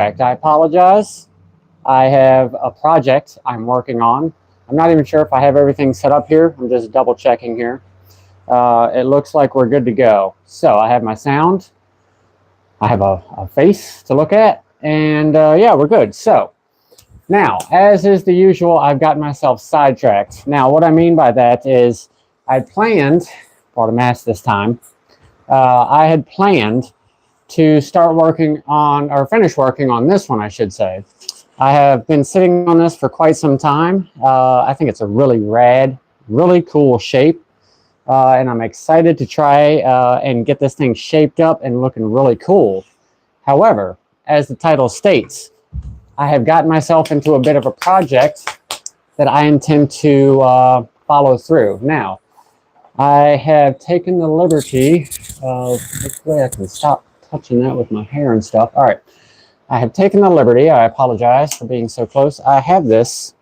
I apologize. I have a project I'm working on. I'm not even sure if I have everything set up here. I'm just double checking here. It looks like we're good to go. So I have my sound. I have a face to look at. And yeah, we're good. So now, as is the usual, I've got myself sidetracked. Now, what I mean by that is I planned, brought a mask this time, I had planned to start working on, or finish working on this one, I should say. I have been sitting on this for quite some time. I think it's a really rad, really cool shape. And I'm excited to try and get this thing shaped up and looking really cool. However, as the title states, I have gotten myself into a bit of a project that I intend to follow through. Now, I have taken the liberty of, hopefully I can stop touching that with my hair and stuff. All right, I have taken the liberty, I apologize for being so close. I have this,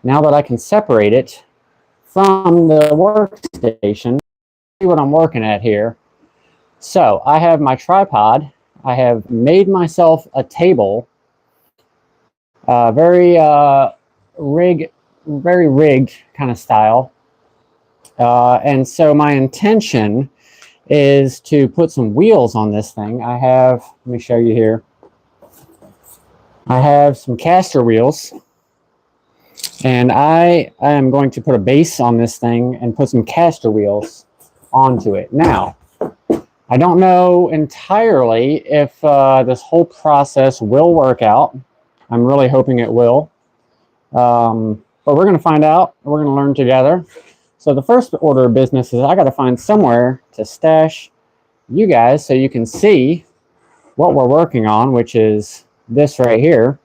now that I can separate it from the workstation, see what I'm working at here. So I have my tripod. I have made myself a table, very rigged kind of style. And so my intention is to put some wheels on this thing. I have, let me show you here. I have some caster wheels, and I am going to put a base on this thing and put some caster wheels onto it. Now, I don't know entirely if this whole process will work out. I'm really hoping it will. But we're going to find out. We're going to learn together. So the first order of business is I got to find somewhere to stash you guys so you can see what we're working on, which is this right here.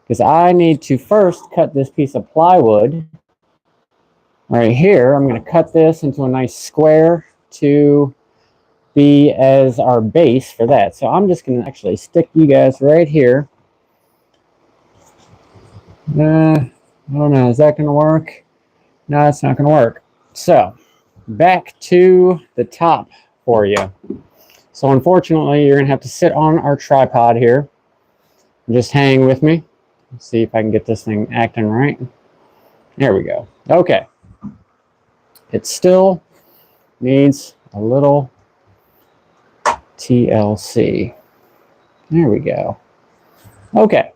Because I need to first cut this piece of plywood right here. I'm going to cut this into a nice square to be as our base for that. So I'm just going to actually stick you guys right here. I don't know, is that going to work? No, it's not going to work. So, back to the top for you. So, unfortunately, you're going to have to sit on our tripod here. Just hang with me. Let's see if I can get this thing acting right. There we go. Okay. It still needs a little TLC. There we go. Okay.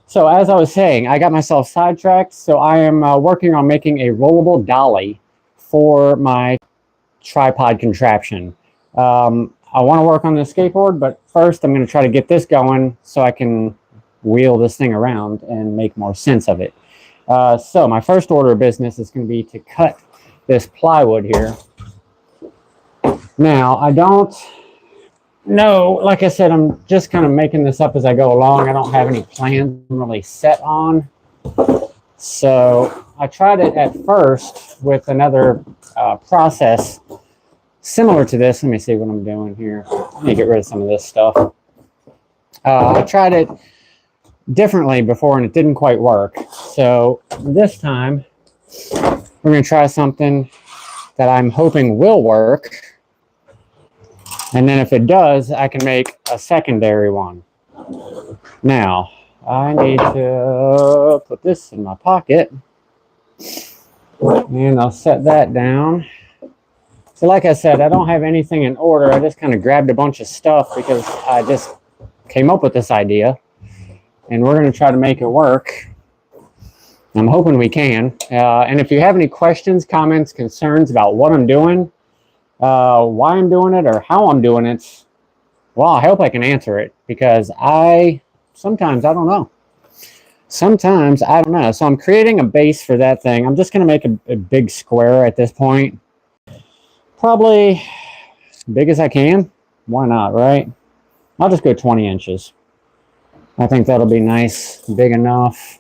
So as I was saying, I got myself sidetracked, so I am working on making a rollable dolly for my tripod contraption. I want to work on the skateboard, but first I'm going to try to get this going so I can wheel this thing around and make more sense of it. So my first order of business is going to be to cut this plywood here. Now, I don't know, like I said, I'm just kind of making this up as I go along. I don't have any plans really set on. So I tried it at first with another process similar to this. Let me see what I'm doing here. Let me get rid of some of this stuff. I tried it differently before and it didn't quite work. So this time we're going to try something that I'm hoping will work. And then if it does, I can make a secondary one. Now, I need to put this in my pocket. And I'll set that down. So like I said, I don't have anything in order. I just kind of grabbed a bunch of stuff because I just came up with this idea. And we're going to try to make it work. I'm hoping we can. And if you have any questions, comments, concerns about what I'm doing, why I'm doing it or how I'm doing it, well, I hope I can answer it because sometimes I don't know. Sometimes I don't know. So I'm creating a base for that thing. I'm just going to make a big square at this point. Probably as big as I can. Why not, right? I'll just go 20 inches. I think that'll be nice, big enough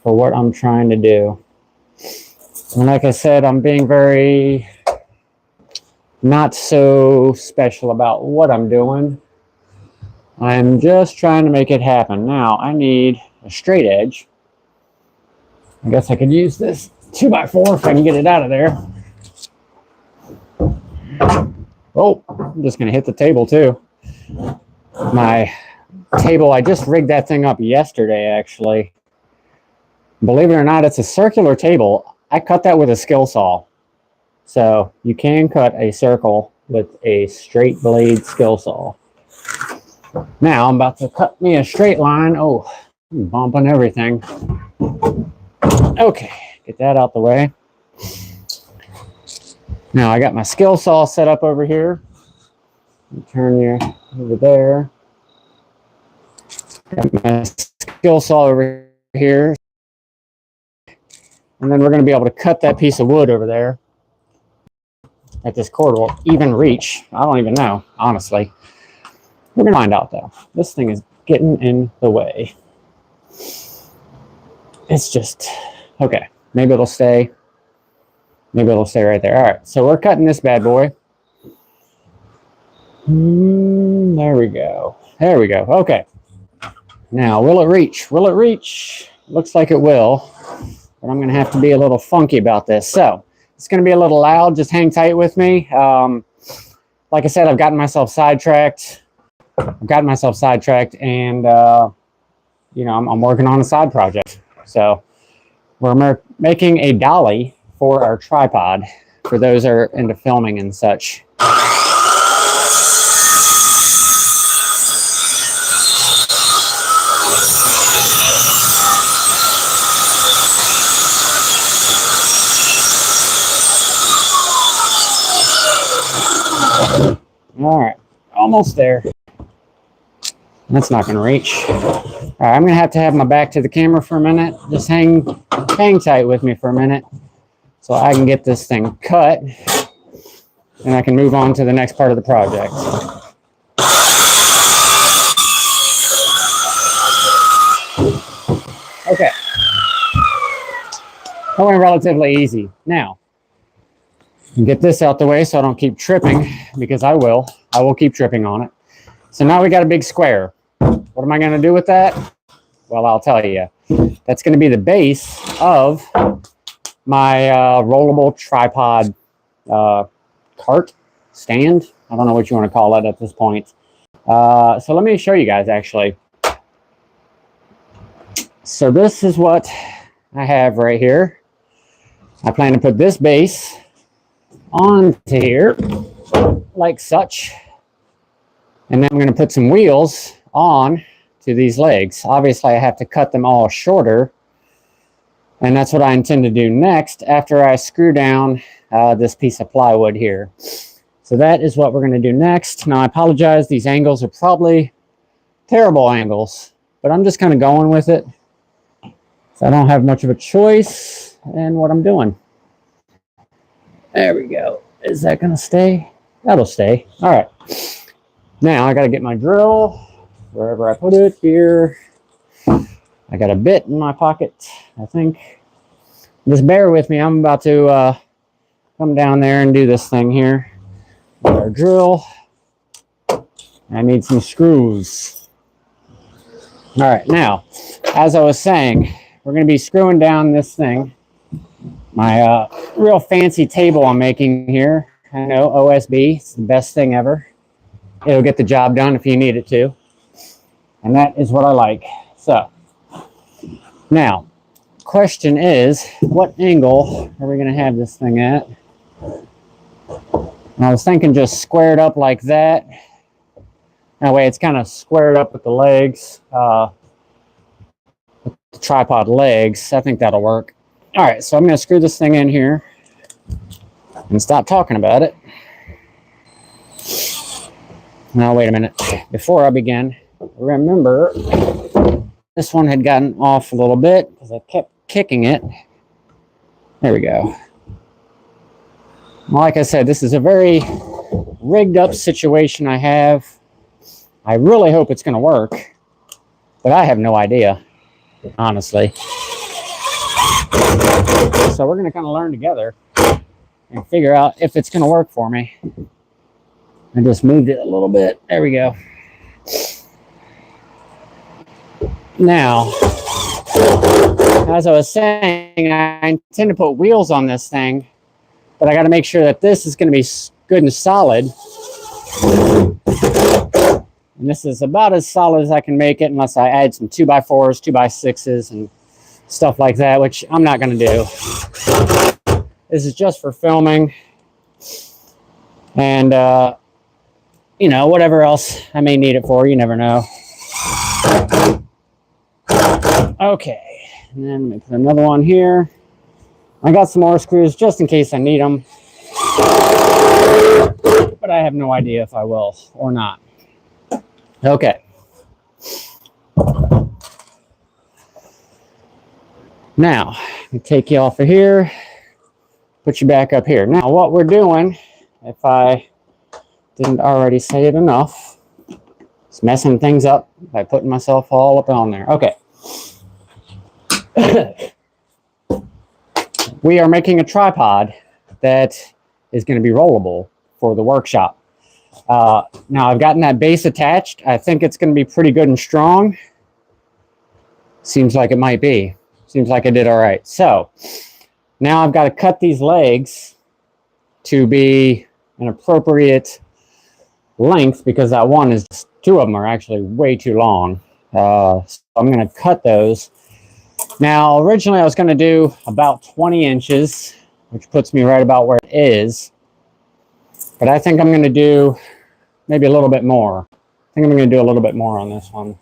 for what I'm trying to do. And like I said, I'm being very not so special about what I'm doing. I'm just trying to make it happen. Now, I need a straight edge. I guess I could use this 2x4 if I can get it out of there. Oh, I'm just going to hit the table too. My table. I just rigged that thing up yesterday, actually. Believe it or not, it's a circular table. I cut that with a skill saw. So you can cut a circle with a straight blade skill saw. Now I'm about to cut me a straight line. Oh, I'm bumping everything. Okay, get that out the way. Now I got my skill saw set up over here. Turn you over there. Got my skill saw over here. And then we're going to be able to cut that piece of wood over there. That this cord will even reach. I don't even know, honestly. We're going to find out, though. This thing is getting in the way. It's just, okay. Maybe it'll stay. Maybe it'll stay right there. All right, so we're cutting this bad boy. There we go. There we go. Okay. Now, will it reach? Will it reach? Looks like it will. But I'm going to have to be a little funky about this. So, it's going to be a little loud. Just hang tight with me. Like I said, I've gotten myself sidetracked. And, you know, I'm working on a side project. So, we're making a dolly for our tripod for those that are into filming and such. All right, almost there. That's not going to reach. All right, I'm going to have my back to the camera for a minute. Just hang tight with me for a minute so I can get this thing cut and I can move on to the next part of the project. Okay. That went relatively easy. Now, get this out the way so I don't keep tripping, because I will keep tripping on it. So now we got a big square. What am I going to do with that? Well, I'll tell you. That's going to be the base of my rollable tripod cart stand. I don't know what you want to call it at this point. So let me show you guys, actually. So this is what I have right here. I plan to put this base onto here like such, and then I'm going to put some wheels on to these legs. Obviously I have to cut them all shorter, and that's what I intend to do next after I screw down this piece of plywood here. So that is what we're going to do next. Now I apologize, these angles are probably terrible angles, but I'm just kind of going with it. So I don't have much of a choice in what I'm doing. There we go. Is that going to stay? That'll stay. All right. Now I got to get my drill wherever I put it here. I got a bit in my pocket, I think. Just bear with me. I'm about to come down there and do this thing here. Got our drill. I need some screws. All right. Now, as I was saying, we're going to be screwing down this thing. My real fancy table I'm making here. I know, OSB. It's the best thing ever. It'll get the job done if you need it to. And that is what I like. So, now, question is, what angle are we going to have this thing at? And I was thinking just squared up like that. That way it's kind of squared up with the legs. With the tripod legs. I think that'll work. All right, so I'm going to screw this thing in here and stop talking about it. Now, wait a minute. Before I begin, remember, this one had gotten off a little bit because I kept kicking it. There we go. Like I said, this is a very rigged up situation I have. I really hope it's going to work, but I have no idea, honestly. So we're going to kind of learn together and figure out if it's going to work for me. I just moved it a little bit. There we go. Now, as I was saying, I intend to put wheels on this thing, but I got to make sure that this is going to be good and solid. And this is about as solid as I can make it unless I add some 2x4s, 2x6s, and stuff like that, which I'm not going to do. This is just for filming. And, you know, whatever else I may need it for, you never know. Okay, and then let me put another one here. I got some more screws just in case I need them. But I have no idea if I will or not. Okay. Now, let me take you off of here, put you back up here. Now, what we're doing, if I didn't already say it enough, is messing things up by putting myself all up on there. Okay. We are making a tripod that is going to be rollable for the workshop. Now, I've gotten that base attached. I think it's going to be pretty good and strong. Seems like it might be. Seems like I did all right. So now I've got to cut these legs to be an appropriate length because that one is just, two of them are actually way too long. So I'm going to cut those. Now, originally I was going to do about 20 inches, which puts me right about where it is. But I think I'm going to do maybe a little bit more. I think I'm going to do a little bit more on this one.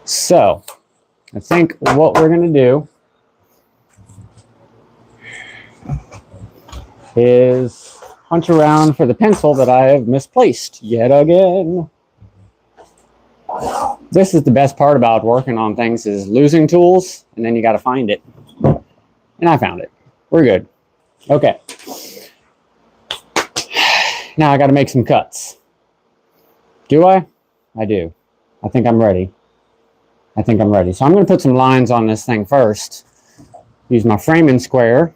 So, I think what we're going to do is hunt around for the pencil that I have misplaced yet again. This is the best part about working on things is losing tools, and then you got to find it. And I found it. We're good. Okay. Now I got to make some cuts. Do I? I do. I think I'm ready. I think I'm ready. So I'm going to put some lines on this thing first. Use my framing square.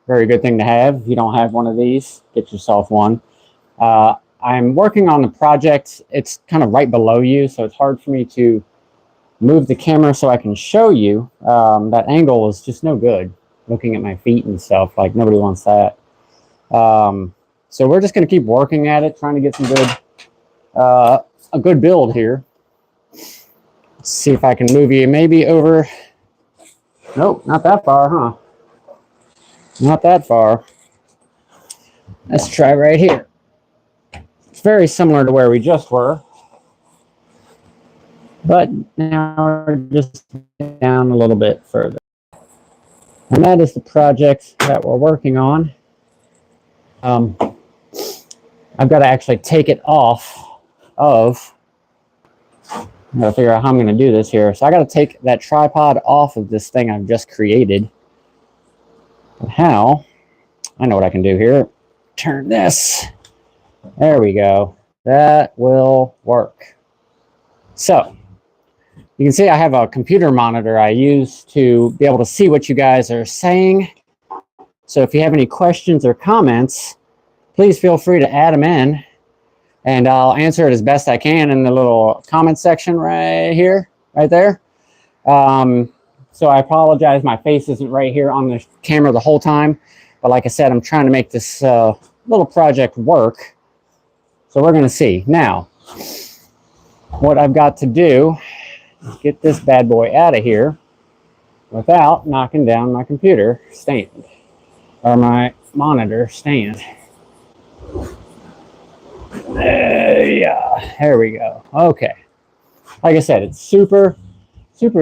Very good thing to have. If you don't have one of these, get yourself one. I'm working on the project. It's kind of right below you, so it's hard for me to move the camera so I can show you. That angle is just no good. Looking at my feet and stuff, like nobody wants that. So we're just going to keep working at it, trying to get some good, a good build here. Let's see if I can move you maybe over. Nope, not that far, huh? Not that far. Let's try right here. It's very similar to where we just were. But now we're just down a little bit further. And that is the project that we're working on. I've got to actually take it off of, I've got to figure out how I'm going to do this here. So I got to take that tripod off of this thing I've just created. And how? I know what I can do here. Turn this. There we go. That will work. So you can see I have a computer monitor I use to be able to see what you guys are saying. So if you have any questions or comments, please feel free to add them in, and I'll answer it as best I can in the little comment section right here, right there. So I apologize, my face isn't right here on the camera the whole time, but like I said, I'm trying to make this little project work. So we're going to see. Now, what I've got to do is get this bad boy out of here without knocking down my computer stand, or my monitor stand. Yeah, there we go. Okay. Like I said, it's super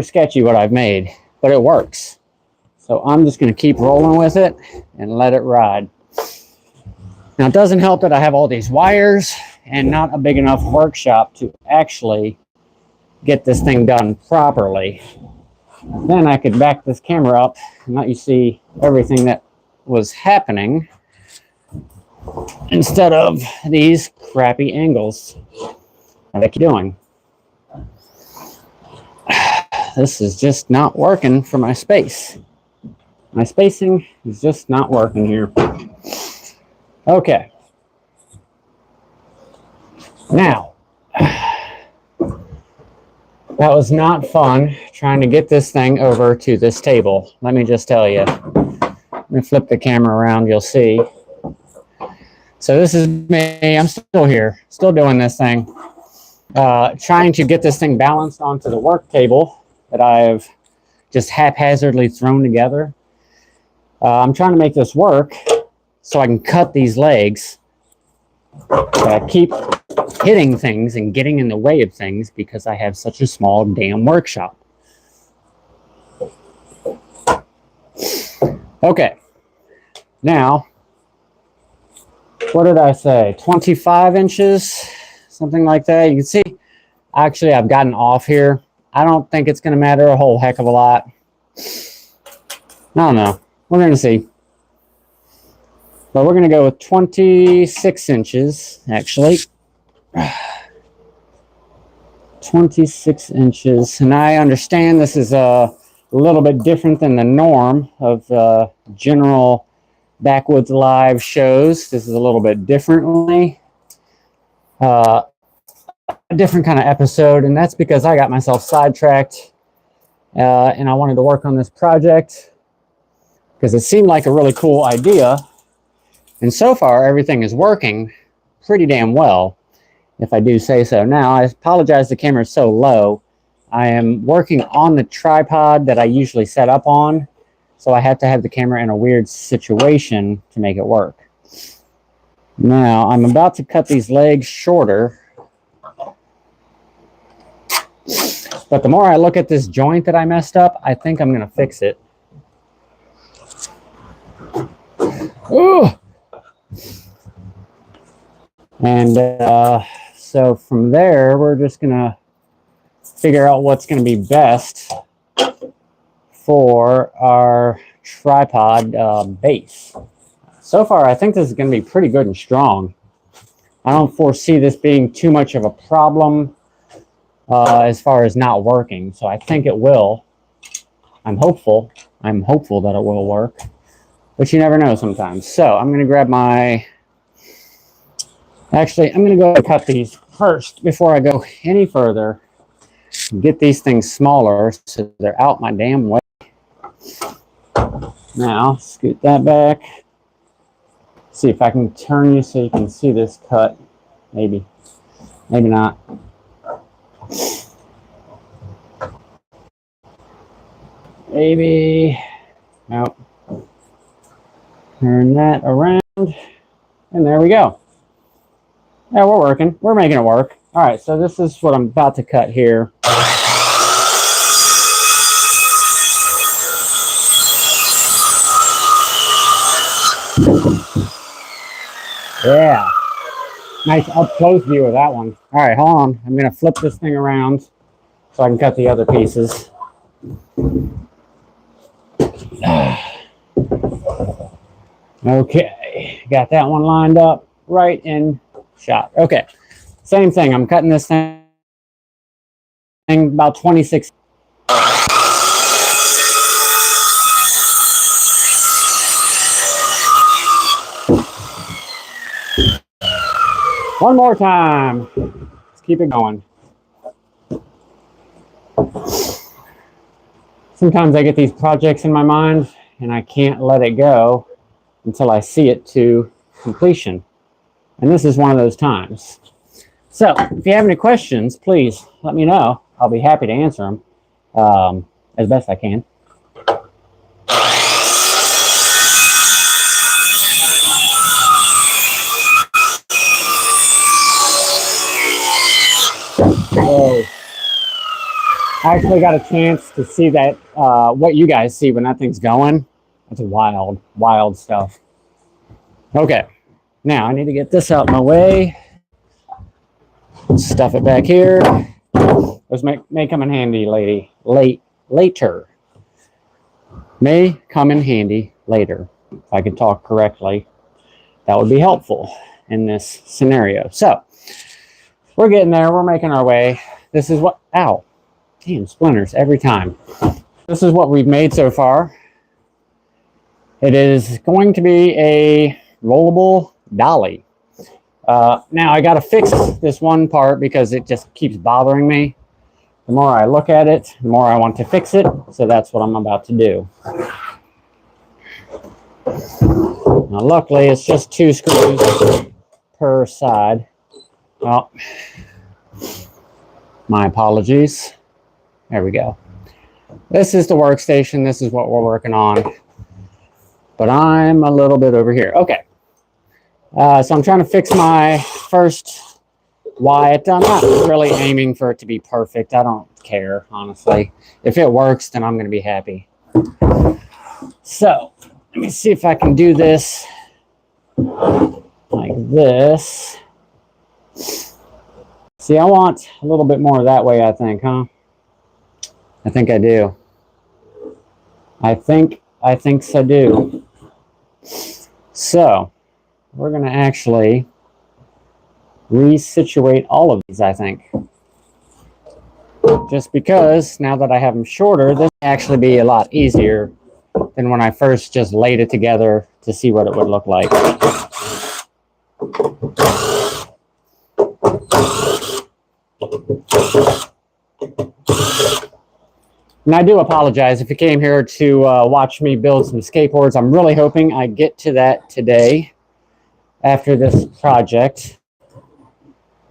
sketchy what I've made, but it works. So I'm just going to keep rolling with it and let it ride. Now, it doesn't help that I have all these wires and not a big enough workshop to actually get this thing done properly. Then I could back this camera up and let you see everything that was happening instead of these crappy angles that I keep doing. This is just not working for my space. My spacing is just not working here. Okay. Now, that was not fun trying to get this thing over to this table. Let me just tell you. Let me flip the camera around, you'll see. So this is me. I'm still here, still doing this thing. Trying to get this thing balanced onto the work table that I've just haphazardly thrown together. I'm trying to make this work so I can cut these legs. But I keep hitting things and getting in the way of things because I have such a small damn workshop. Okay, now, what did I say? 25 inches, something like that. You can see, actually, I've gotten off here. I don't think it's going to matter a whole heck of a lot. I don't know. We're going to see. But we're going to go with 26 inches, actually. 26 inches. And I understand this is a little bit different than the norm of general Bakwuds live shows. This is a little bit differently. A different kind of episode, and that's because I got myself sidetracked and I wanted to work on this project because it seemed like a really cool idea. And so far, everything is working pretty damn well, if I do say so. Now, I apologize the camera is so low. I am working on the tripod that I usually set up on, so I have to have the camera in a weird situation to make it work. Now, I'm about to cut these legs shorter. But the more I look at this joint that I messed up, I think I'm going to fix it. Ooh! And so from there, we're just going to figure out what's going to be best for our tripod base. So far, I think this is going to be pretty good and strong. I don't foresee this being too much of a problem as far as not working. So I think it will. I'm hopeful. I'm hopeful that it will work. But you never know sometimes. So I'm going to grab my... Actually, I'm going to go and cut these first before I go any further. Get these things smaller so they're out my damn way. Now, scoot that back. See if I can turn you so you can see this cut. Maybe. Maybe not. Maybe. Nope. Turn that around. And there we go. Yeah, we're working. We're making it work. All right, so this is what I'm about to cut here. Yeah. Nice up-close view of that one. All right, hold on. I'm going to flip this thing around so I can cut the other pieces. Okay, got that one lined up right in shot. Okay, same thing. I'm cutting this thing about 26. One more time. Let's keep it going. Sometimes I get these projects in my mind and I can't let it go until I see it to completion. And this is one of those times. So if you have any questions, please let me know. I'll be happy to answer them as best I can. So I actually got a chance to see that, what you guys see when that thing's going. That's wild, wild stuff. Okay, now I need to get this out of my way. Stuff it back here. Those may come in handy later. May come in handy later. If I could talk correctly, that would be helpful in this scenario. So we're getting there. We're making our way. This is what, ow, damn, splinters every time. This is what we've made so far. It is going to be a rollable dolly. Now I got to fix this one part because it just keeps bothering me. The more I look at it, the more I want to fix it. So that's what I'm about to do. Now, luckily, it's just 2 screws per side. Well, my apologies. There we go. This is the workstation. This is what we're working on. But I'm a little bit over here. Okay. So I'm trying to fix my first wyatt. I'm not really aiming for it to be perfect. I don't care, honestly. If it works, then I'm going to be happy. So, let me see if I can do this like this. See, I want a little bit more that way, I think, huh? I think I do. I think so do. So, we're going to actually resituate all of these, I think. Just because, now that I have them shorter, this will actually be a lot easier than when I first just laid it together to see what it would look like. And I do apologize if you came here to watch me build some skateboards. I'm really hoping I get to that today after this project.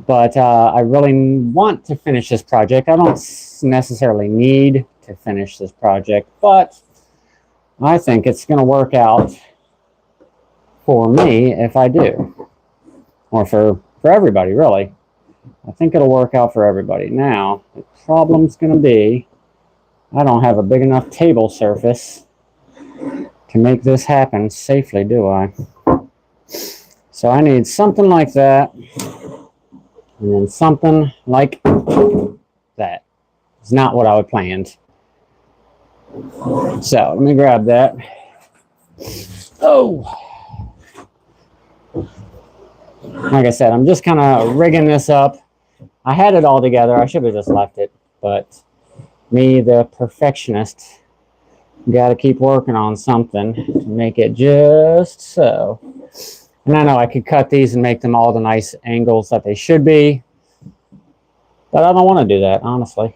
But I really want to finish this project. I don't necessarily need to finish this project, but I think it's going to work out for me if I do. Or for everybody, really. I think it'll work out for everybody. Now, the problem's going to be I don't have a big enough table surface to make this happen safely, do I? So I need something like that. And then something like that. It's not what I had planned. So let me grab that. Oh! Like I said, I'm just kind of rigging this up. I had it all together. I should have just left it. But me, the perfectionist, got to keep working on something to make it just so. And I know I could cut these and make them all the nice angles that they should be. But I don't want to do that, honestly.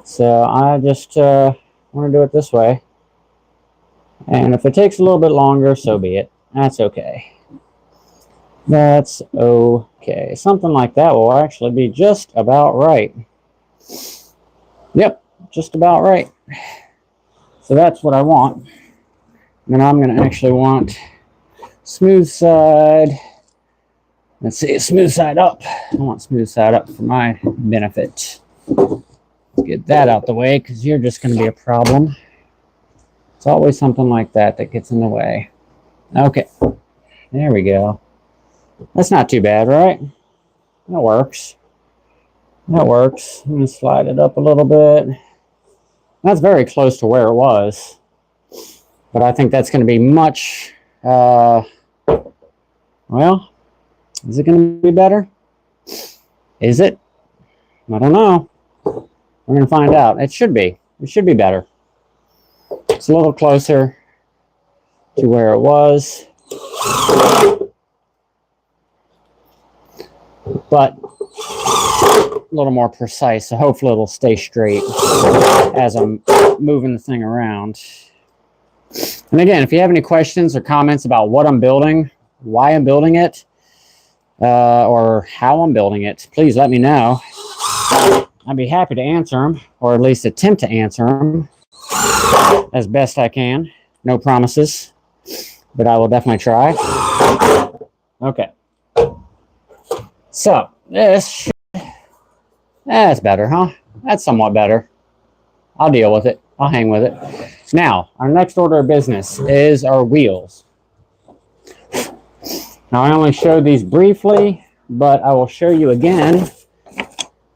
So I just want to do it this way. And if it takes a little bit longer, so be it. That's okay. That's okay. Something like that will actually be just about right. Yep, just about right. So that's what I want. And then I'm going to actually want smooth side. Let's see, smooth side up. I want smooth side up for my benefit. Let's get that out the way because you're just going to be a problem. It's always something like that that gets in the way. Okay, there we go. That's not too bad, right? That works. That works. I'm going to slide it up a little bit. That's very close to where it was. But I think that's going to be much, well, is it going to be better? Is it? I don't know. We're going to find out. It should be. It should be better. It's a little closer to where it was. But a little more precise, so hopefully it'll stay straight as I'm moving the thing around. And again, if you have any questions or comments about what I'm building, why I'm building it, or how I'm building it, please let me know. I'd be happy to answer them, or at least attempt to answer them as best I can. No promises, but I will definitely try. Okay. So, this, that's better, huh? That's somewhat better. I'll deal with it. I'll hang with it. Now, our next order of business is our wheels. Now, I only showed these briefly, but I will show you again.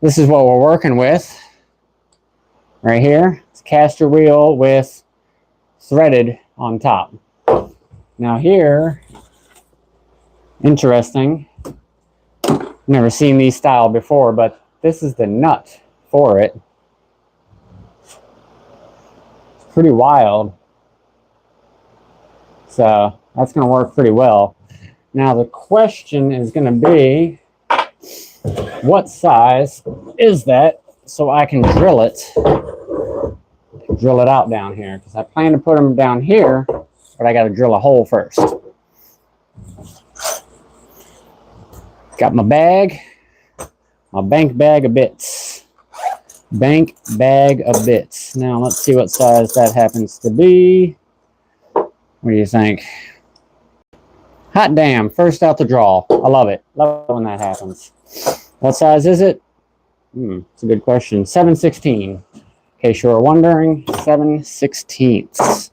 This is what we're working with right here. It's a caster wheel with threaded on top. Now here, interesting. Never seen these style before, but this is the nut for it. It's pretty wild. So that's going to work pretty well. Now the question is going to be, what size is that so I can drill it out down here? Because I plan to put them down here but I got to drill a hole first. Got my bag, my bank bag of bits. Bank bag of bits. Now let's see what size that happens to be. What do you think? Hot damn, first out the draw. I love it. Love it when that happens. What size is it? It's a good question. 7/16. In case you were wondering, 7/16.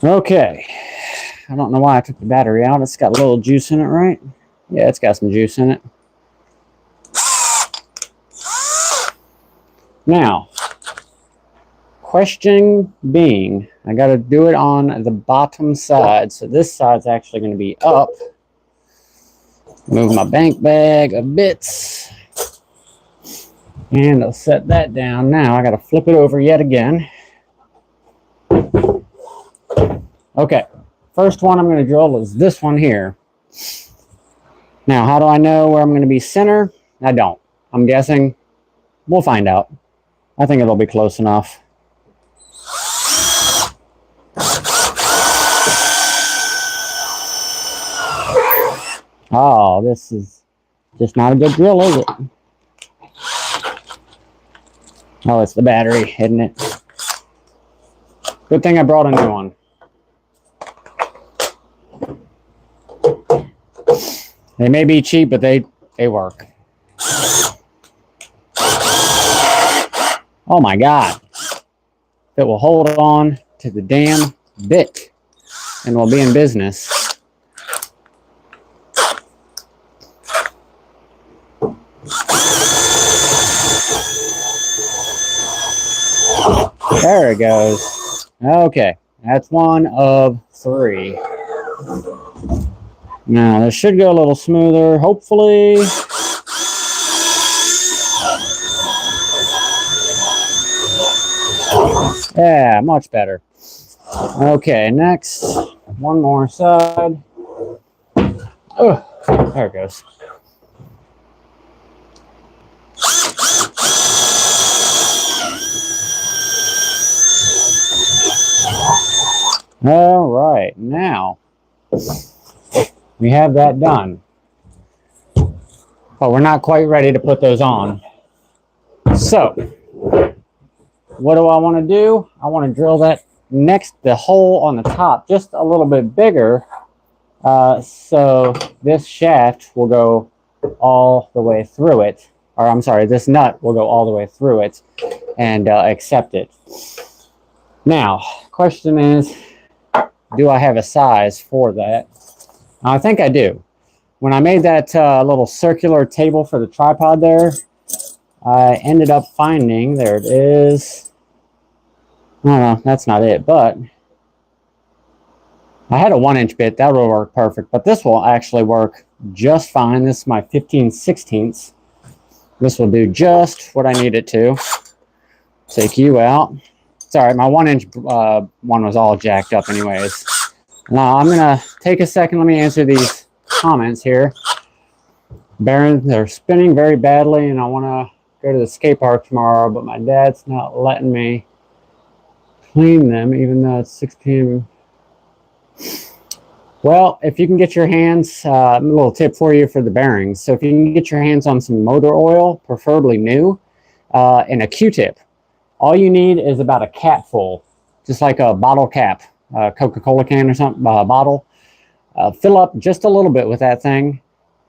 Okay. I don't know why I took the battery out. It's got a little juice in it, right? Yeah, it's got some juice in it. Now, question being, I got to do it on the bottom side. So this side's actually going to be up. Move my bank bag of bits. And I'll set that down. Now I got to flip it over yet again. Okay, first one I'm going to drill is this one here. Now, how do I know where I'm going to be center? I don't. I'm guessing. We'll find out. I think it'll be close enough. Oh, this is just not a good drill, is it? Oh, it's the battery, isn't it? Good thing I brought a new one. They may be cheap, but they work. Oh my God. It will hold on to the damn bit and we'll be in business. There it goes. Okay, that's one of 3. Now, this should go a little smoother, hopefully. Yeah, much better. Okay, next, one more side. Oh, there it goes. All right, now we have that done, but we're not quite ready to put those on. So what do I want to do? I want to drill that the hole on the top just a little bit bigger, so this shaft will go all the way through it, or I'm sorry, this nut will go all the way through it and accept it. Now, question is, do I have a size for that? I think I do. When I made that little circular table for the tripod there, I ended up finding, there it is. No, that's not it, but I had a 1-inch bit. That will work perfect, but this will actually work just fine. This is my 15/16. This will do just what I need it to. Take you out. Sorry, my 1-inch one was all jacked up anyways. Now, I'm going to take a second. Let me answer these comments here. Bearings, they're spinning very badly, and I want to go to the skate park tomorrow, but my dad's not letting me clean them, even though it's 6 p.m. Well, if you can get your hands, a little tip for you for the bearings. So if you can get your hands on some motor oil, preferably new, and a Q-tip. All you need is about a cap full, just like a bottle cap, Coca-Cola can or something, bottle. Fill up just a little bit with that thing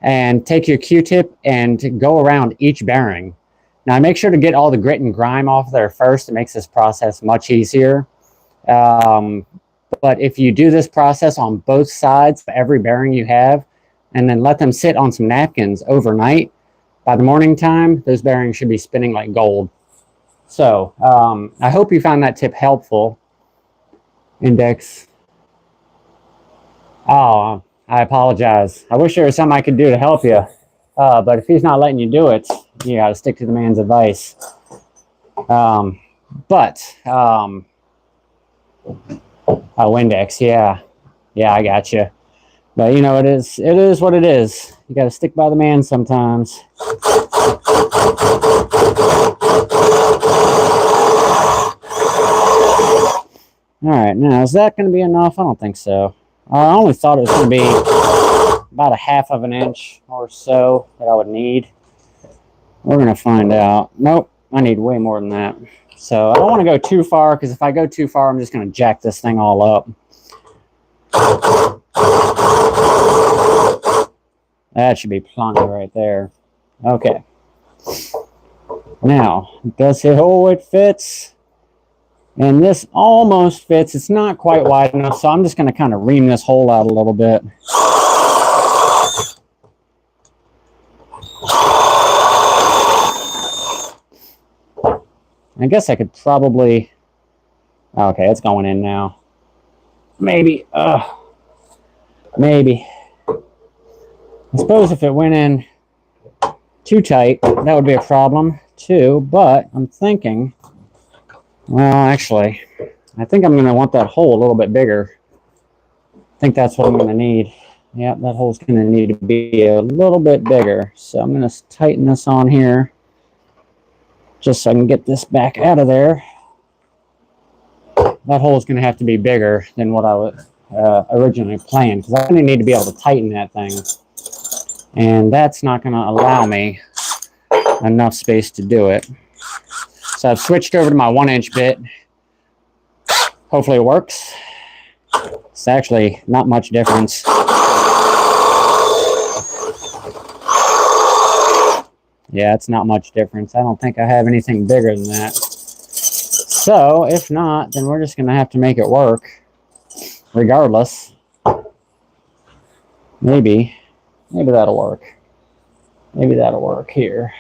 and take your Q-tip and go around each bearing. Now, make sure to get all the grit and grime off there first. It makes this process much easier. But if you do this process on both sides of every bearing you have, and then let them sit on some napkins overnight, by the morning time, those bearings should be spinning like gold. So, I hope you found that tip helpful. Index. Oh, I apologize. I wish there was something I could do to help you. But if he's not letting you do it, you got to stick to the man's advice. Oh, index, yeah. Yeah, I got you. But, you know, it is what it is. You got to stick by the man sometimes. All right, now is that going to be enough? I don't think so. I only thought it was going to be about a 1/2 of an inch or so that I would need. We're going to find out. Nope, I need way more than that. So I don't want to go too far, because if I go too far, I'm just going to jack this thing all up. That should be plenty right there. Okay. Now, does it? Oh, it fits. And this almost fits. It's not quite wide enough, so I'm just going to kind of ream this hole out a little bit. I guess I could probably... Okay, it's going in now. Maybe. Maybe. I suppose if it went in too tight, that would be a problem too, but I'm thinking... Well, actually, I think I'm going to want that hole a little bit bigger. I think that's what I'm going to need. Yeah, that hole's going to need to be a little bit bigger. So I'm going to tighten this on here, just so I can get this back out of there. That hole is going to have to be bigger than what I was originally planned, because I only need to be able to tighten that thing. And that's not going to allow me enough space to do it. So I've switched over to my 1-inch bit. Hopefully it works. It's actually not much difference. Yeah, it's not much difference. I don't think I have anything bigger than that. So if not, then we're just going to have to make it work regardless. Maybe that'll work. Maybe that'll work here.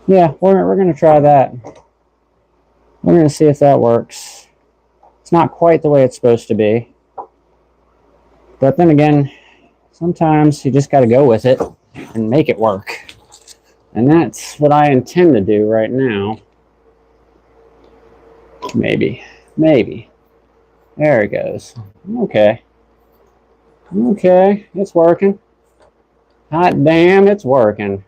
Yeah, we're going to try that. We're going to see if that works. It's not quite the way it's supposed to be. But then again, sometimes you just got to go with it and make it work. And that's what I intend to do right now. Maybe. There it goes. Okay. Okay, it's working. Hot damn, it's working.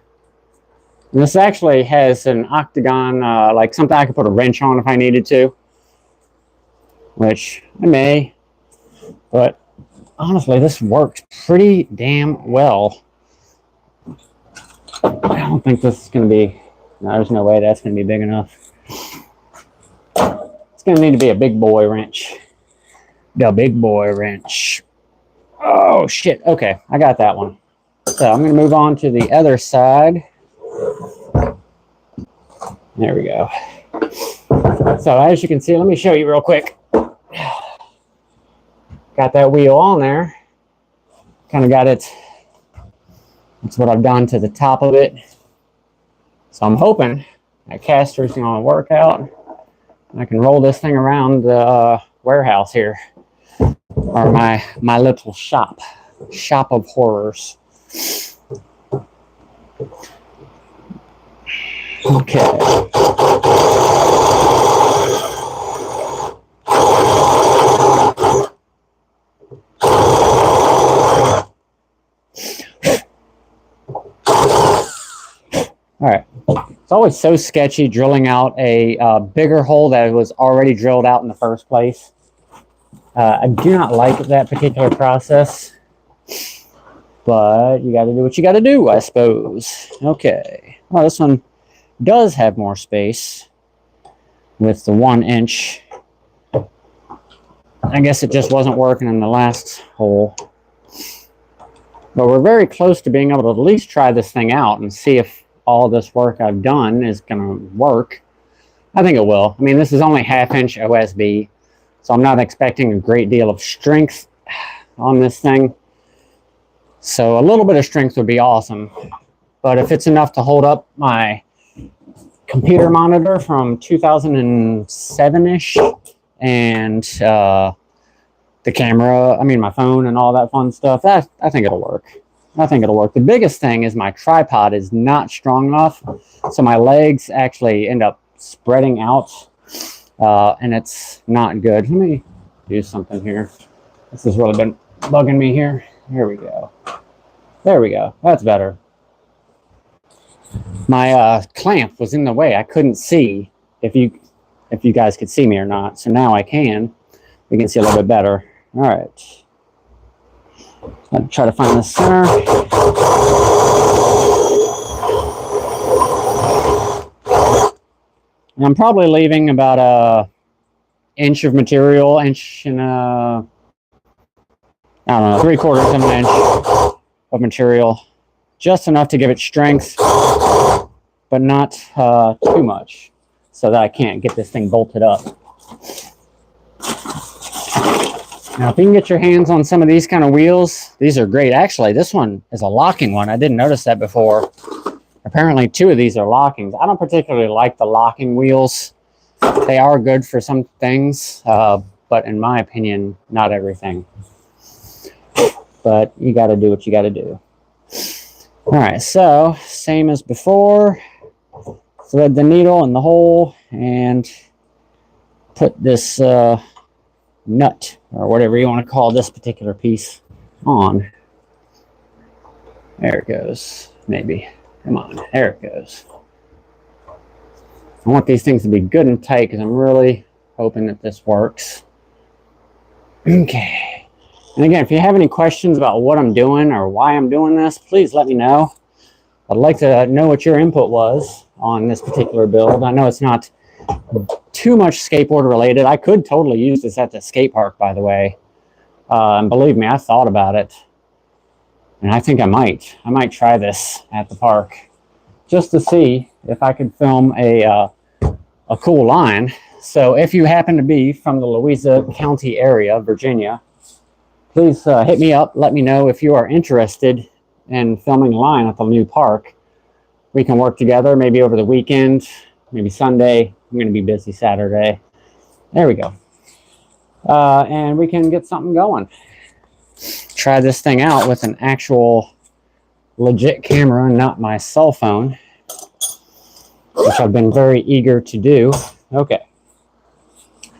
And this actually has an octagon, like something I could put a wrench on if I needed to. Which I may. But honestly, this works pretty damn well. I don't think this is going to be... No, there's no way that's going to be big enough. It's going to need to be a big boy wrench. The big boy wrench. Oh, shit. Okay, I got that one. So I'm going to move on to the other side. There we go. So as you can see, let me show you real quick. Got that wheel on there. Kind of got it. That's what I've done to the top of it. So I'm hoping that caster's going to work out. I can roll this thing around the warehouse here. Or my little shop. Shop of horrors. Okay. All right. It's always so sketchy drilling out a bigger hole that was already drilled out in the first place. I do not like that particular process, but you got to do what you got to do, I suppose. Okay. Well, this one does have more space with the 1-inch. I guess it just wasn't working in the last hole. But we're very close to being able to at least try this thing out and see if all this work I've done is going to work. I think it will. I mean, this is only 1/2-inch OSB, so I'm not expecting a great deal of strength on this thing. So a little bit of strength would be awesome. But if it's enough to hold up my computer monitor from 2007-ish and the camera, I mean my phone and all that fun stuff, I think it'll work. I think it'll work. The biggest thing is my tripod is not strong enough, so my legs actually end up spreading out, and it's not good. Let me do something here. This has really been bugging me here. Here we go. There we go. That's better. My clamp was in the way. I couldn't see if you guys could see me or not. So now I can. We can see a little bit better. All right. I'll try to find the center. And I'm probably leaving about a inch of material, inch and I don't know, 3/4 of an inch of material, just enough to give it strength, but not too much, so that I can't get this thing bolted up. Now, if you can get your hands on some of these kind of wheels, these are great. Actually, this one is a locking one. I didn't notice that before. Apparently, 2 of these are lockings. I don't particularly like the locking wheels. They are good for some things, but in my opinion, not everything. But you got to do what you got to do. All right, so same as before. Thread the needle in the hole and put this nut, or whatever you want to call this particular piece, on. There it goes. Maybe. Come on. There it goes. I want these things to be good and tight because I'm really hoping that this works. Okay. And again, if you have any questions about what I'm doing or why I'm doing this, please let me know. I'd like to know what your input was on this particular build. I know it's not too much skateboard related. I could totally use this at the skate park, by the way. And believe me, I thought about it. And I think I might try this at the park just to see if I could film a cool line. So if you happen to be from the Louisa County area, Virginia, please hit me up. Let me know if you are interested in filming a line at the new park. We can work together maybe over the weekend, maybe Sunday. I'm going to be busy Saturday. There we go. And we can get something going. Try this thing out with an actual legit camera, not my cell phone, which I've been very eager to do. Okay.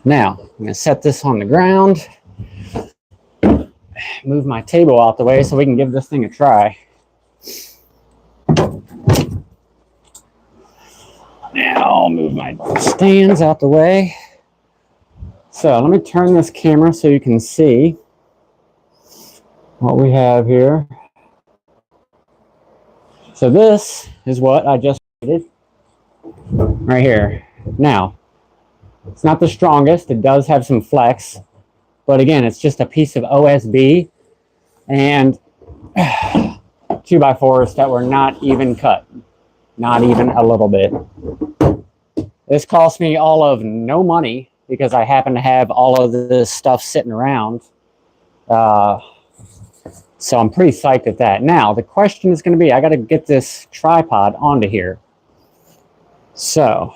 Now, I'm going to set this on the ground. Move my table out the way so we can give this thing a try. Now I'll move my stands out the way. So let me turn this camera so you can see what we have here. So this is what I just did right here. Now, it's not the strongest. It does have some flex. But again, it's just a piece of OSB and 2x4s that were not even cut. Not even a little bit. This cost me all of no money because I happen to have all of this stuff sitting around. So I'm pretty psyched at that. Now, the question is going to be, I got to get this tripod onto here. So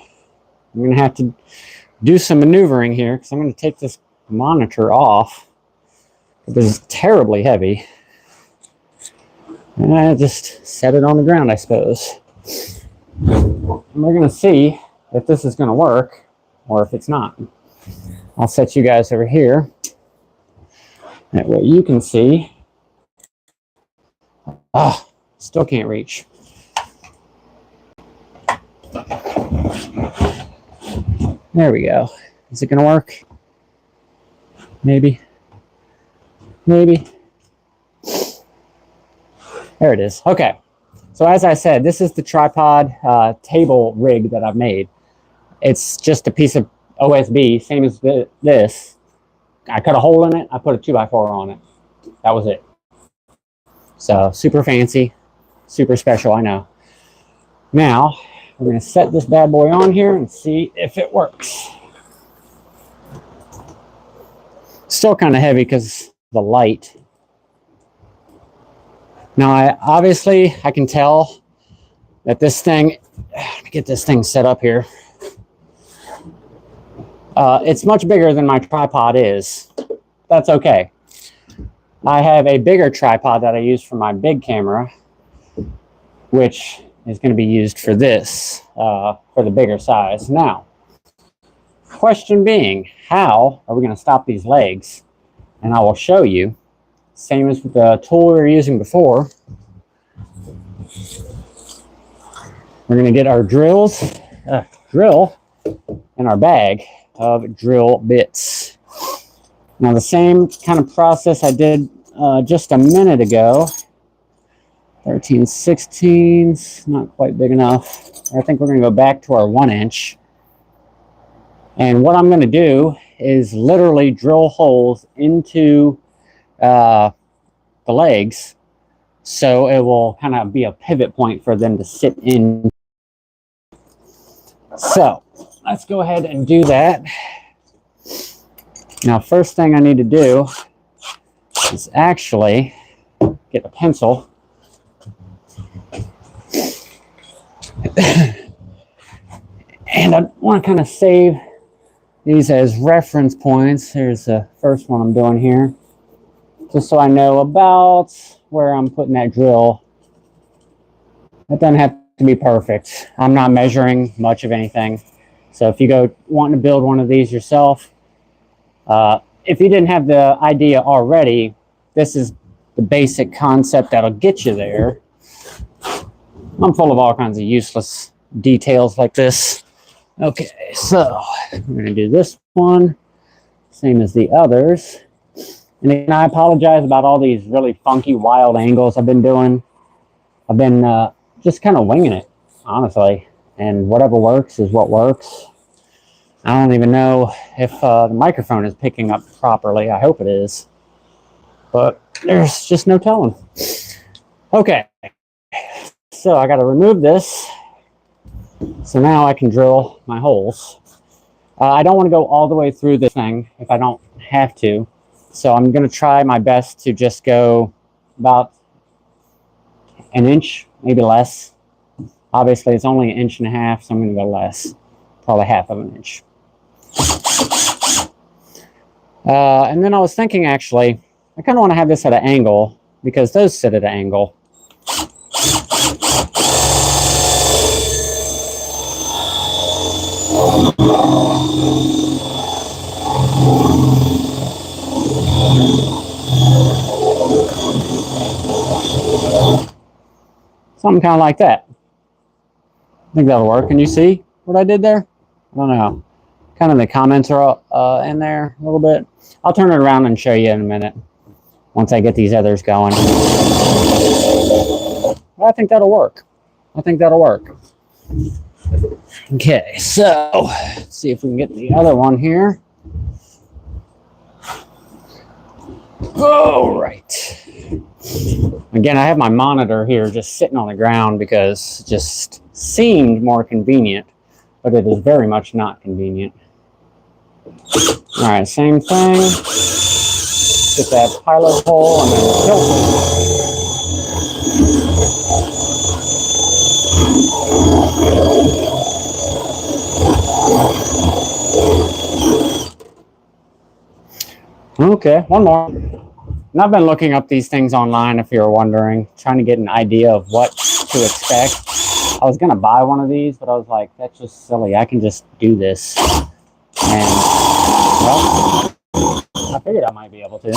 I'm going to have to do some maneuvering here because I'm going to take this monitor off. It is terribly heavy. And I just set it on the ground, I suppose. And we're going to see if this is going to work or if it's not. I'll set you guys over here. That way you can see. Ah, still can't reach. There we go. Is it going to work? Maybe. Maybe. There it is. Okay. So as I said, this is the tripod table rig that I've made. It's just a piece of OSB, same as this. I cut a hole in it. I put a 2x4 on it. That was it. So super fancy, super special, I know. Now, we're going to set this bad boy on here and see if it works. Still kind of heavy because the light. Now, I can tell that this thing, let me get this thing set up here. It's much bigger than my tripod is. That's okay. I have a bigger tripod that I use for my big camera, which is going to be used for this, for the bigger size. Now, question being, how are we going to stop these legs? And I will show you. Same as with the tool we were using before. We're going to get our drill. in our bag of drill bits. Now the same kind of process I did just a minute ago. 13/16, not quite big enough. I think we're going to go back to our 1-inch. And what I'm going to do is literally drill holes into the legs, so it will kind of be a pivot point for them to sit in. So let's go ahead and do that. Now, first thing I need to do is actually get a pencil. And I want to kind of save these as reference points. Here's the first one I'm doing here, just so I know about where I'm putting that drill. It doesn't have to be perfect. I'm not measuring much of anything. So if you go wanting to build one of these yourself, if you didn't have the idea already, this is the basic concept that'll get you there. I'm full of all kinds of useless details like this. Okay, so we're going to do this one, same as the others. And again, I apologize about all these really funky, wild angles I've been doing. I've been just kind of winging it, honestly. And whatever works is what works. I don't even know if the microphone is picking up properly. I hope it is. But there's just no telling. Okay. So I got to remove this. So now I can drill my holes. I don't want to go all the way through this thing if I don't have to. So I'm going to try my best to just go about 1 inch, maybe less. Obviously, it's only 1.5 inches, so I'm going to go less. Probably 1/2 inch. And then I was thinking, actually, I kind of want to have this at an angle because those sit at an angle. Something kind of like that. I think that'll work. Can you see what I did there? I don't know. Kind of the comments are in there a little bit. I'll turn it around and show you in a minute once I get these others going. Well, I think that'll work. I think that'll work. Okay, so let's see if we can get the other one here. All right. Again, I have my monitor here just sitting on the ground because it just seemed more convenient, but it is very much not convenient. All right, same thing. Get that pilot hole and then tilt it. Okay, one more. And I've been looking up these things online, if you're wondering, trying to get an idea of what to expect. I was going to buy one of these, but I was like, that's just silly. I can just do this. And, well, I figured I might be able to.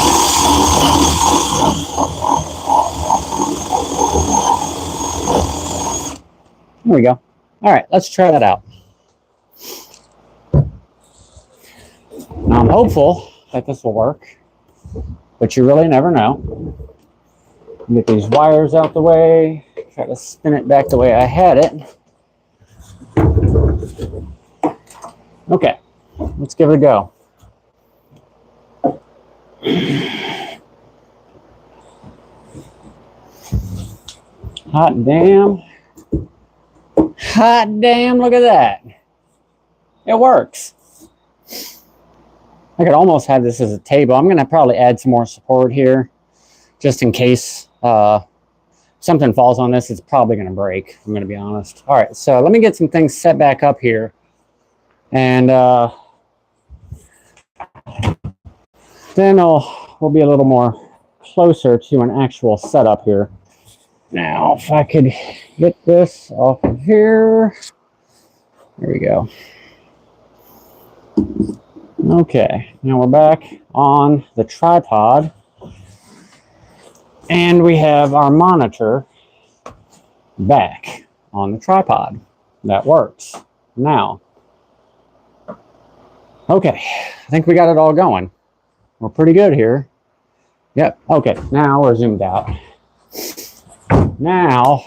There we go. All right, let's try that out. Now, I'm hopeful that this will work, but you really never know. Get these wires out the way, try to spin it back the way I had it. Okay, let's give it a go. Hot damn. Hot damn, look at that. It works. I could almost have this as a table. I'm going to probably add some more support here just in case something falls on this. It's probably going to break, I'm going to be honest. All right, so let me get some things set back up here. And then we'll be a little more closer to an actual setup here. Now, if I could get this off of here. There we go. Okay, now we're back on the tripod. And we have our monitor back on the tripod. That works. Now, Okay, I think we got it all going. We're pretty good here. Yep, okay, now we're zoomed out. Now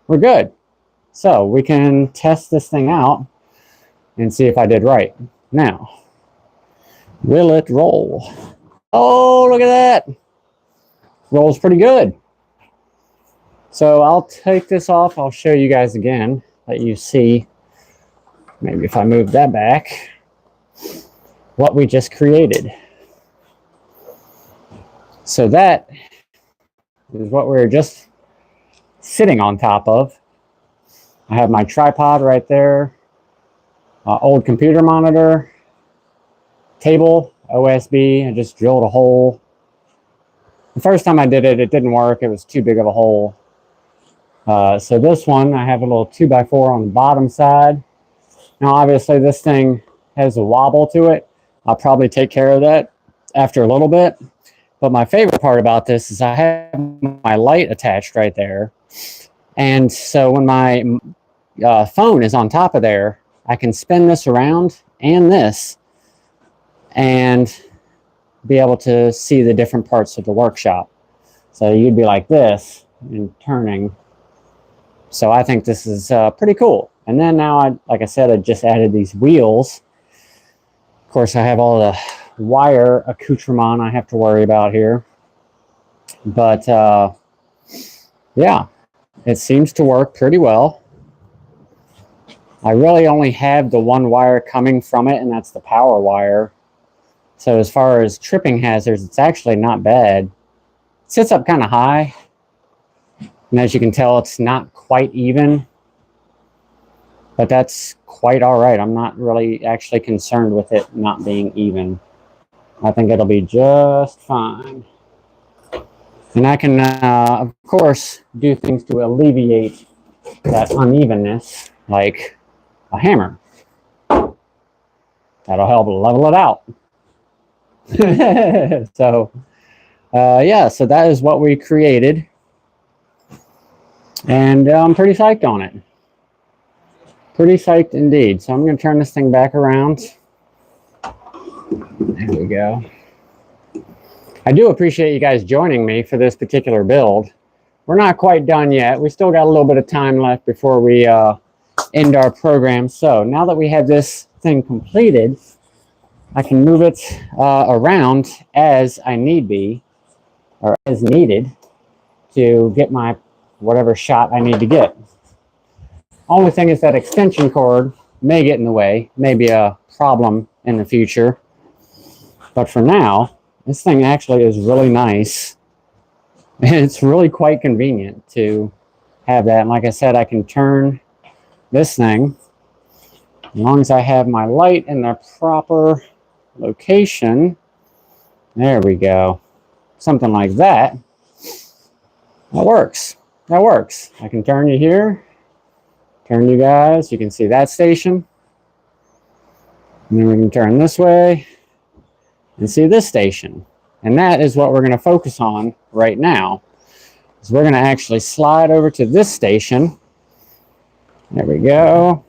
we're good. So we can test this thing out and see if I did right. Now, will it roll? Oh, look at that. Rolls pretty good. So I'll take this off. I'll show you guys again, let you see, maybe if I move that back, what we just created. So that is what we were just sitting on top of. I have my tripod right there, old computer monitor, table, OSB. I just drilled a hole. The first time I did it, it didn't work. It was too big of a hole. So this one, I have a little 2x4 on the bottom side. Now, obviously, this thing has a wobble to it. I'll probably take care of that after a little bit. But my favorite part about this is I have my light attached right there. And so when my phone is on top of there, I can spin this around and this and be able to see the different parts of the workshop. So you'd be like this and turning. So I think this is pretty cool. And then now, like I said, I just added these wheels. Of course, I have all the wire accoutrement I have to worry about here. But yeah, it seems to work pretty well. I really only have the one wire coming from it, and that's the power wire. So as far as tripping hazards, it's actually not bad. It sits up kind of high. And as you can tell, it's not quite even. But that's quite all right. I'm not really actually concerned with it not being even. I think it'll be just fine. And I can, of course, do things to alleviate that unevenness, like a hammer. That'll help level it out. So, yeah, so that is what we created. And I'm pretty psyched on it. Pretty psyched indeed. So I'm going to turn this thing back around. There we go. I do appreciate you guys joining me for this particular build. We're not quite done yet. We still got a little bit of time left before we end our program. So now that we have this thing completed, I can move it around as I need be, or as needed, to get my whatever shot I need to get. Only thing is that extension cord may get in the way, may be a problem in the future. But for now, this thing actually is really nice. And it's really quite convenient to have that. And like I said, I can turn this thing as long as I have my light in the proper location. There we go. Something like that. That works. That works. I can turn you here. Turn you guys. You can see that station. And then we can turn this way and see this station. And that is what we're going to focus on right now. So we're going to actually slide over to this station. There we go.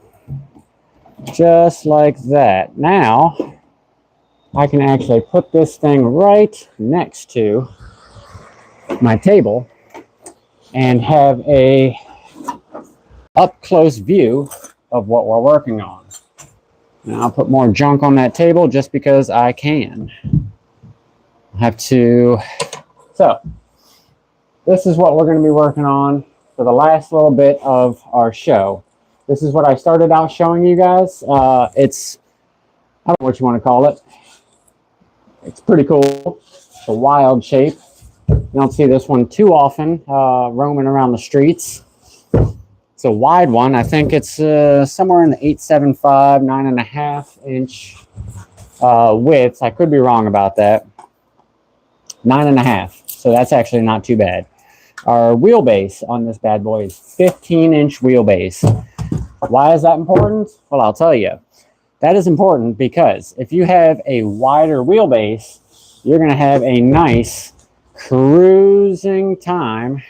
Just like that. Now, I can actually put this thing right next to my table and have a up-close view of what we're working on. Now I'll put more junk on that table just because I can. I have to... So, this is what we're going to be working on for the last little bit of our show. This is what I started out showing you guys. It's, I don't know what you want to call it. It's pretty cool. It's a wild shape. You don't see this one too often roaming around the streets. It's a wide one. I think it's somewhere in the 8.75, 9.5 inch width. I could be wrong about that. 9.5. So that's actually not too bad. Our wheelbase on this bad boy is 15-inch wheelbase. Why is that important? Well, I'll tell you. That is important because if you have a wider wheelbase, you're going to have a nice cruising time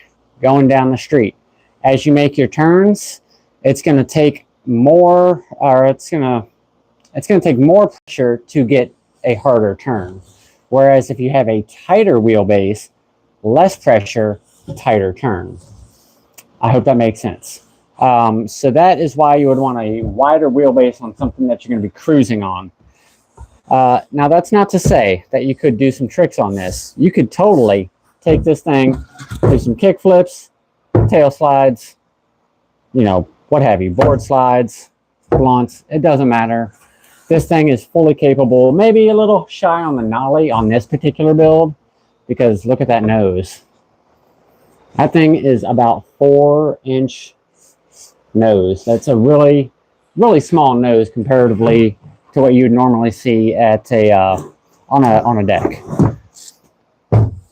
going down the street. As you make your turns, it's going to take more, or it's going to it's going to take more pressure to get a harder turn. Whereas if you have a tighter wheelbase, less pressure, tighter turn. I hope that makes sense. So that is why you would want a wider wheelbase on something that you're going to be cruising on. Now, that's not to say that you could do some tricks on this. You could totally take this thing, do some kick flips, tail slides, you know, what have you, board slides, blunts, it doesn't matter. This thing is fully capable, maybe a little shy on the nollie on this particular build, because look at that nose. That thing is about 4-inch nose. That's a really, really small nose comparatively to what you'd normally see at a on a deck.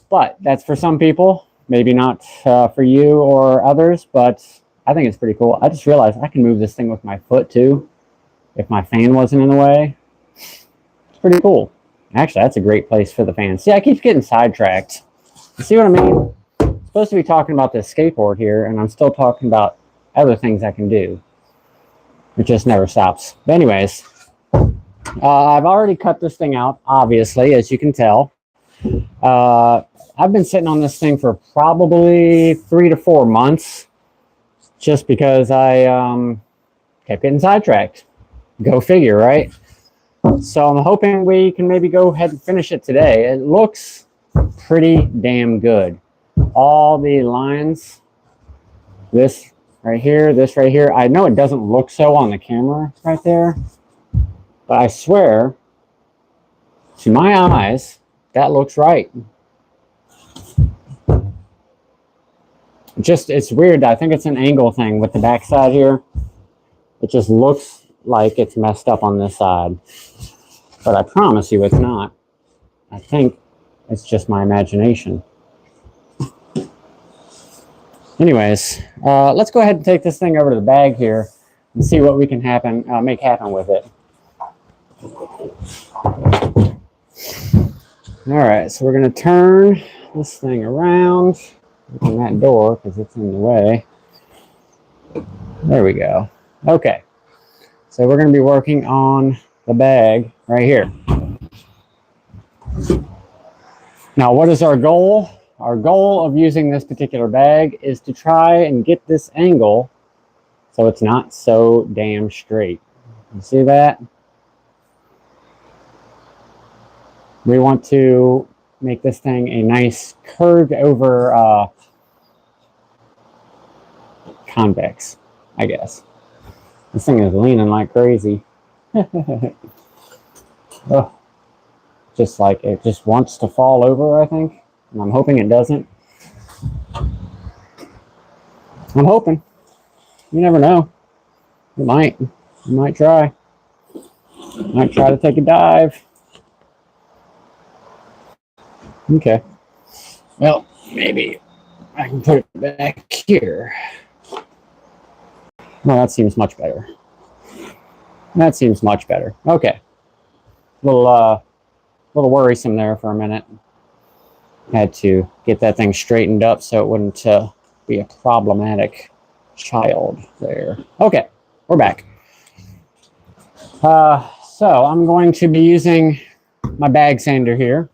But that's for some people, maybe not for you or others, but I think it's pretty cool. I just realized I can move this thing with my foot too, if my fan wasn't in the way. It's pretty cool. Actually, that's a great place for the fan. See, I keep getting sidetracked. You see what I mean? I'm supposed to be talking about this skateboard here, and I'm still talking about other things I can do. It just never stops. But anyways, I've already cut this thing out, obviously, as you can tell. I've been sitting on this thing for probably 3 to 4 months, just because I kept getting sidetracked. Go figure, right? So I'm hoping we can maybe go ahead and finish it today. It looks pretty damn good. All the lines, this right here, this right here. I know it doesn't look so on the camera right there, but I swear to my eyes, that looks right. Just, it's weird. I think it's an angle thing with the backside here. It just looks like it's messed up on this side, but I promise you it's not. I think it's just my imagination. Anyways, let's go ahead and take this thing over to the bag here and see what we can make happen with it. All right, so we're going to turn this thing around. Open that door because it's in the way. There we go. Okay, so we're going to be working on the bag right here. Now, what is our goal? Our goal of using this particular bag is to try and get this angle so it's not so damn straight. You see that? We want to make this thing a nice curved over convex, I guess. This thing is leaning like crazy. Oh, just like it just wants to fall over, I think. And I'm hoping it doesn't. I'm hoping. You never know. It might. You might try. Might try to take a dive. Okay. Well, maybe I can put it back here. Well, that seems much better. That seems much better. Okay. Little worrisome there for a minute. Had to get that thing straightened up so it wouldn't be a problematic child there. Okay, we're back. So I'm going to be using my bag sander here.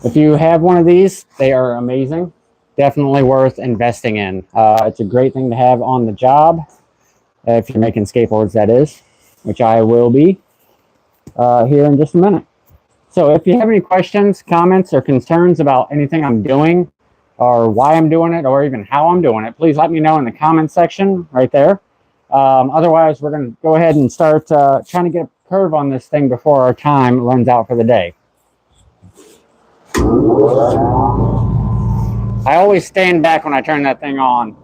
If you have one of these, they are amazing. Definitely worth investing in. It's a great thing to have on the job, if you're making skateboards, that is, which I will be here in just a minute. So if you have any questions, comments, or concerns about anything I'm doing, or why I'm doing it, or even how I'm doing it, please let me know in the comment section right there. Otherwise, we're going to go ahead and start trying to get a curve on this thing before our time runs out for the day. I always stand back when I turn that thing on.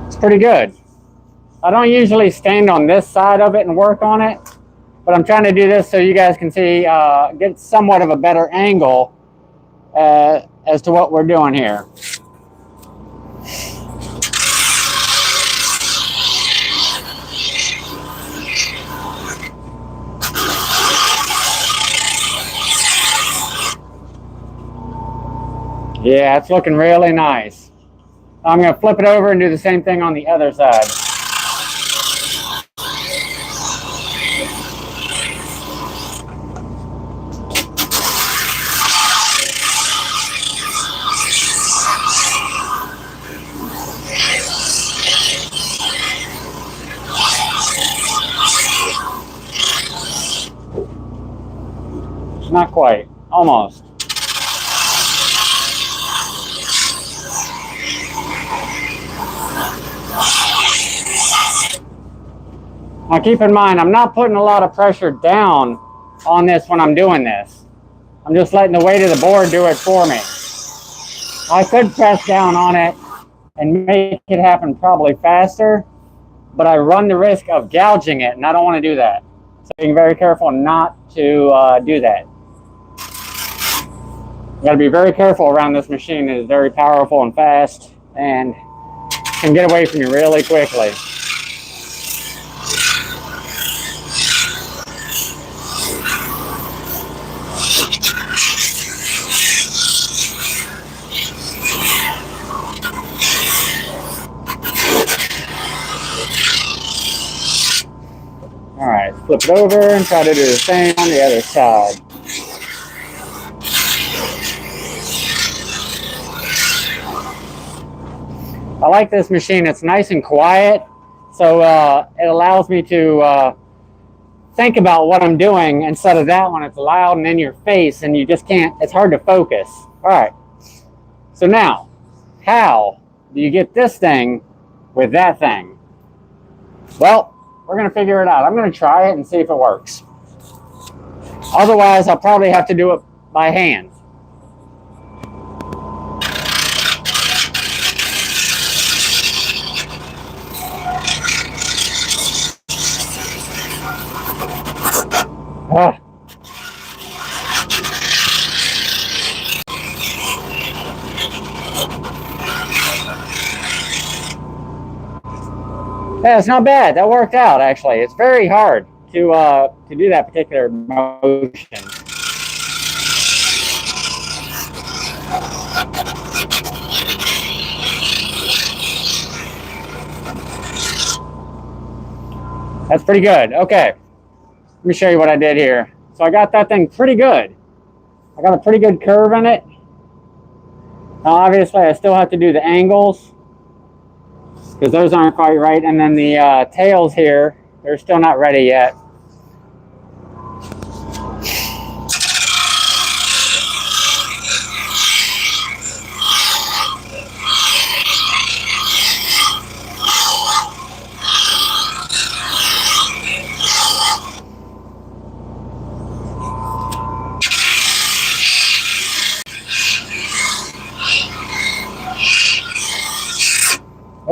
It's pretty good. I don't usually stand on this side of it and work on it, but I'm trying to do this so you guys can see, get somewhat of a better angle as to what we're doing here. Yeah, it's looking really nice. I'm going to flip it over and do the same thing on the other side. Not quite, almost. Now keep in mind, I'm not putting a lot of pressure down on this when I'm doing this. I'm just letting the weight of the board do it for me. I could press down on it and make it happen probably faster, but I run the risk of gouging it, and I don't want to do that. So being very careful not to do that. You got to be very careful around this machine. It is very powerful and fast, and can get away from you really quickly. All right, flip it over and try to do the same on the other side. I like this machine. It's nice and quiet, so it allows me to think about what I'm doing instead of that one. It's loud and in your face, and you just can't, it's hard to focus. All right, so now, how do you get this thing with that thing? Well, we're going to figure it out. I'm going to try it and see if it works. Otherwise, I'll probably have to do it by hand. Yeah, it's not bad. That worked out, actually. It's very hard to do that particular motion. That's pretty good. Okay, let me show you what I did here. So I got that thing pretty good. I got a pretty good curve in it. Now, obviously, I still have to do the angles because those aren't quite right. And then the tails here, they're still not ready yet.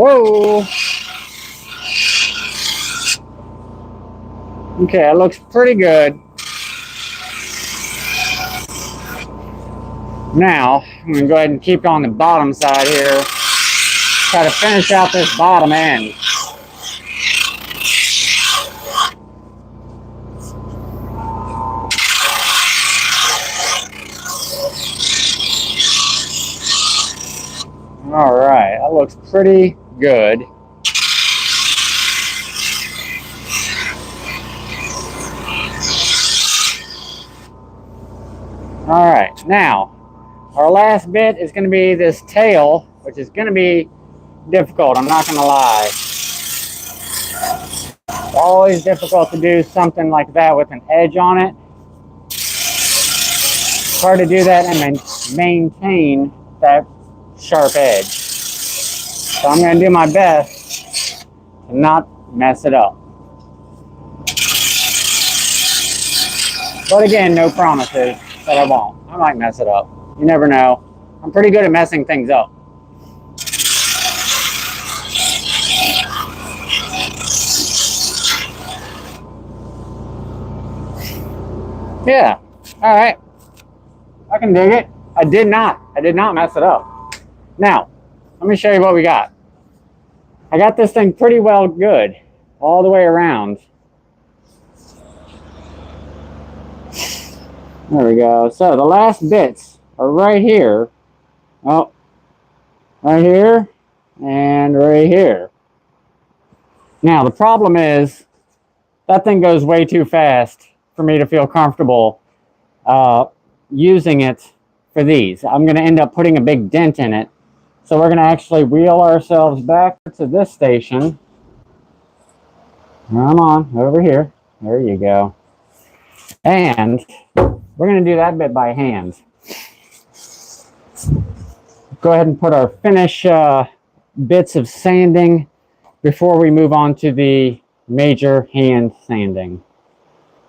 Whoa! Okay, it looks pretty good. Now, I'm going to go ahead and keep on the bottom side here. Try to finish out this bottom end. All right, that looks pretty good. All right, now our last bit is going to be this tail, which is going to be difficult, I'm not going to lie. It's always difficult to do something like that with an edge on it. It's hard to do that and maintain that sharp edge. So I'm going to do my best to not mess it up. But again, no promises that I won't. I might mess it up. You never know. I'm pretty good at messing things up. Yeah. All right. I can dig it. I did not mess it up. Now, let me show you what we got. I got this thing pretty well good all the way around. There we go. So the last bits are right here. Oh, right here and right here. Now, the problem is that thing goes way too fast for me to feel comfortable using it for these. I'm going to end up putting a big dent in it. So we're going to actually wheel ourselves back to this station. Come on, over here. There you go. And we're going to do that bit by hand. Go ahead and put our finish bits of sanding before we move on to the major hand sanding.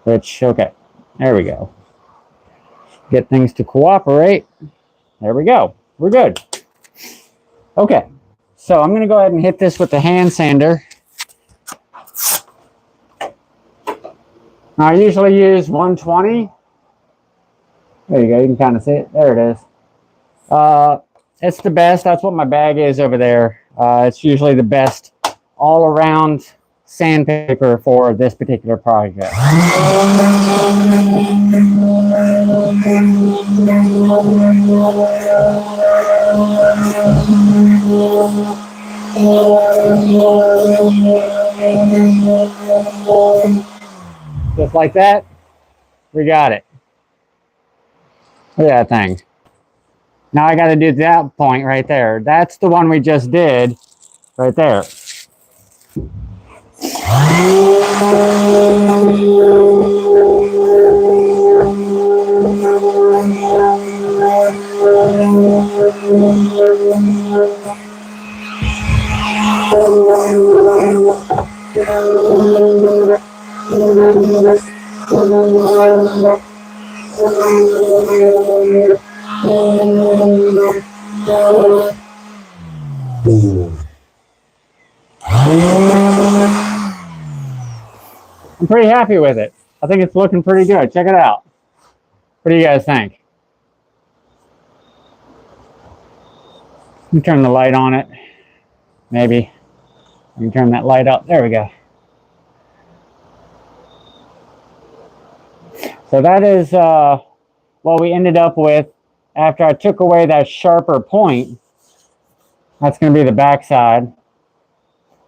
Which, okay, there we go. Get things to cooperate. There we go. We're good. Okay, so I'm going to go ahead and hit this with the hand sander. I usually use 120. There you go. You can kind of see it. There it is. It's the best. That's what my bag is over there. It's usually the best all-around sandpaper for this particular project. Just like that, we got it. Look at that thing. Now I got to do that point right there. That's the one we just did right there. I'm pretty happy with it. I think it's looking pretty good. Check it out. What do you guys think? Let me turn the light on it. Maybe. I can turn that light up. There we go. So that is what we ended up with after I took away that sharper point. That's going to be the back side.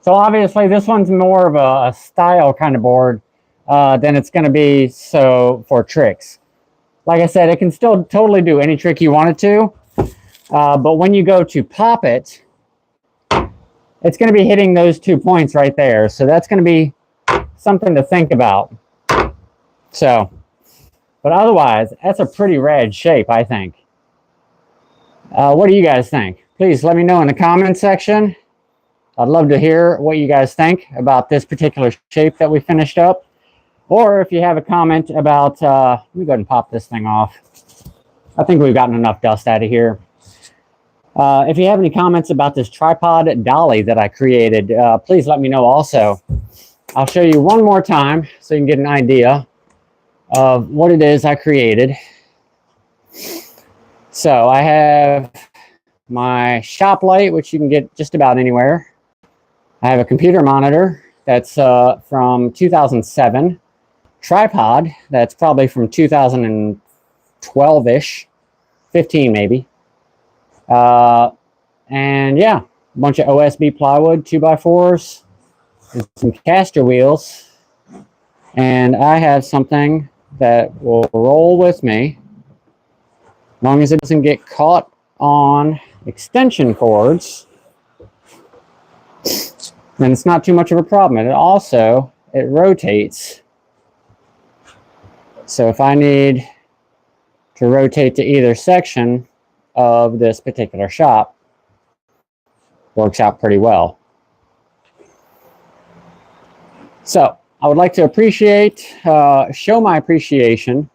So obviously this one's more of a style kind of board than it's going to be so for tricks. Like I said, it can still totally do any trick you want it to. But when you go to pop it, it's going to be hitting those 2 points right there. So that's going to be something to think about. So, but otherwise, that's a pretty rad shape, I think. What do you guys think? Please let me know in the comment section. I'd love to hear what you guys think about this particular shape that we finished up. Or if you have a comment about, let me go ahead and pop this thing off. I think we've gotten enough dust out of here. If you have any comments about this tripod dolly that I created, please let me know also. I'll show you one more time so you can get an idea of what it is I created. So I have my shop light, which you can get just about anywhere. I have a computer monitor that's from 2007. Tripod that's probably from 2012-ish, 15 maybe. And yeah, a bunch of OSB plywood, 2x4s, and some caster wheels. And I have something that will roll with me as long as it doesn't get caught on extension cords. Then it's not too much of a problem. And it rotates. So if I need to rotate to either section of this particular shop, works out pretty well. So I would like to show my appreciation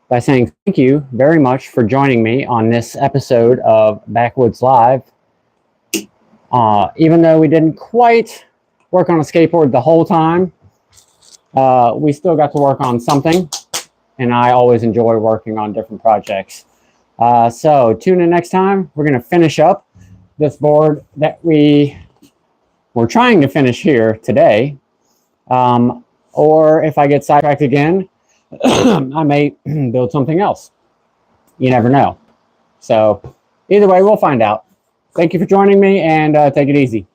by saying thank you very much for joining me on this episode of Bakwuds Live. Even though we didn't quite work on a skateboard the whole time, we still got to work on something, and I always enjoy working on different projects. So tune in next time. We're going to finish up this board that we were trying to finish here today. Or if I get sidetracked again, I may build something else. You never know. So Either way, we'll find out. Thank you for joining me, and take it easy.